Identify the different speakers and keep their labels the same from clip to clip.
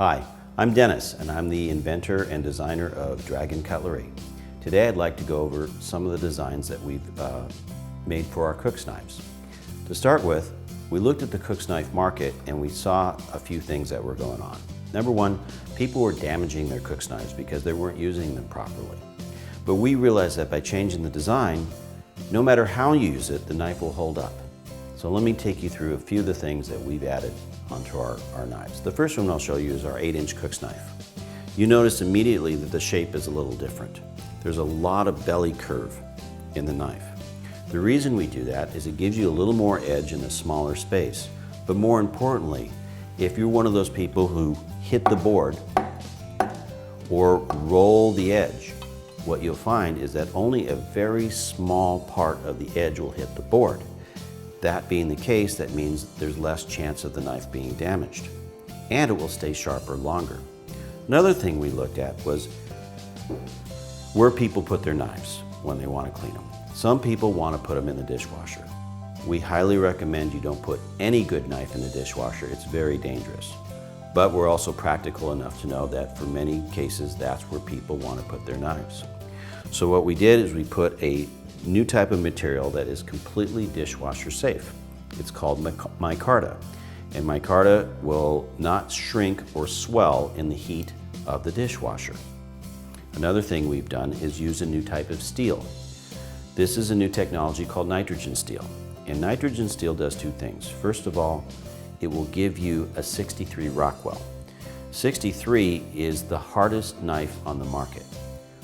Speaker 1: Hi, I'm Dennis, and I'm the inventor and designer of Dragon Cutlery. Today I'd like to go over some of the designs that we've made for our cook's knives. To start with, we looked at the cook's knife market and we saw a few things that were going on. Number one, people were damaging their cook's knives because they weren't using them properly. But we realized that by changing the design, no matter how you use it, the knife will hold up. So let me take you through a few of the things that we've added onto our knives. The first one I'll show you is our 8-inch cook's knife. You notice immediately that the shape is a little different. There's a lot of belly curve in the knife. The reason we do that is it gives you a little more edge in a smaller space. But more importantly, if you're one of those people who hit the board or roll the edge, what you'll find is that only a very small part of the edge will hit the board. That being the case, that means there's less chance of the knife being damaged, and it will stay sharper longer. Another thing we looked at was where people put their knives when they want to clean them. Some people want to put them in the dishwasher. We highly recommend you don't put any good knife in the dishwasher. It's very dangerous. But we're also practical enough to know that for many cases, that's where people want to put their knives. So what we did is we put a new type of material that is completely dishwasher safe. It's called micarta, and micarta will not shrink or swell in the heat of the dishwasher. Another thing we've done is use a new type of steel. This is a new technology called nitrogen steel, and nitrogen steel does two things. First of all, it will give you a 63 Rockwell. 63 is the hardest knife on the market.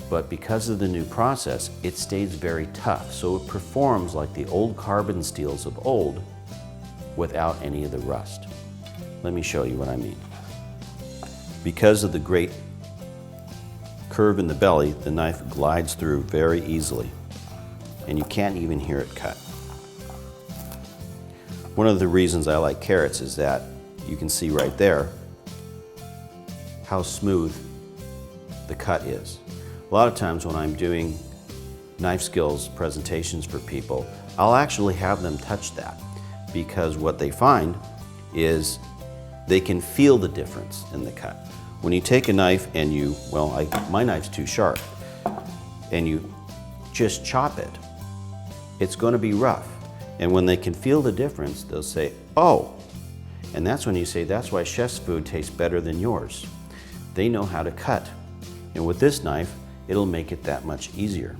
Speaker 1: But because of the new process, it stays very tough. So it performs like the old carbon steels of old without any of the rust. Let me show you what I mean. Because of the great curve in the belly, the knife glides through very easily, and you can't even hear it cut. One of the reasons I like carrots is that you can see right there how smooth the cut is. A lot of times when I'm doing knife skills presentations for people, I'll actually have them touch that, because what they find is they can feel the difference in the cut. When you take a knife and you, my knife's too sharp, and you just chop it, it's going to be rough. And when they can feel the difference, they'll say, oh, and that's when you say, that's why chef's food tastes better than yours. They know how to cut. And with this knife, it'll make it that much easier.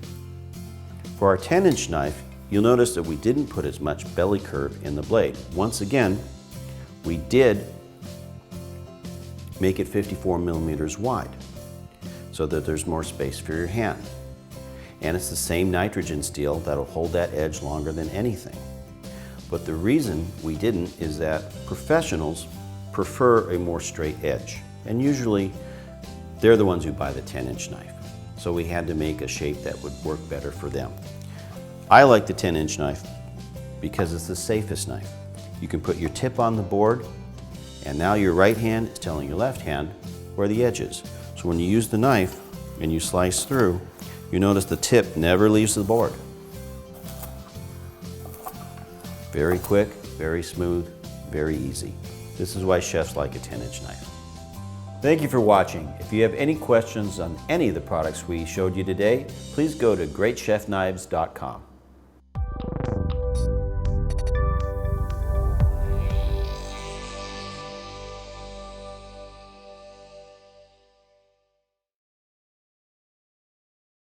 Speaker 1: For our 10-inch knife, you'll notice that we didn't put as much belly curve in the blade. Once again, we did make it 54 millimeters wide so that there's more space for your hand. And it's the same nitrogen steel that'll hold that edge longer than anything. But the reason we didn't is that professionals prefer a more straight edge. And usually, they're the ones who buy the 10-inch knife. So we had to make a shape that would work better for them. I like the 10-inch knife because it's the safest knife. You can put your tip on the board, and now your right hand is telling your left hand where the edge is. So when you use the knife and you slice through, you notice the tip never leaves the board. Very quick, very smooth, very easy. This is why chefs like a 10-inch knife. Thank you for watching. If you have any questions on any of the products we showed you today, please go to greatchefknives.com.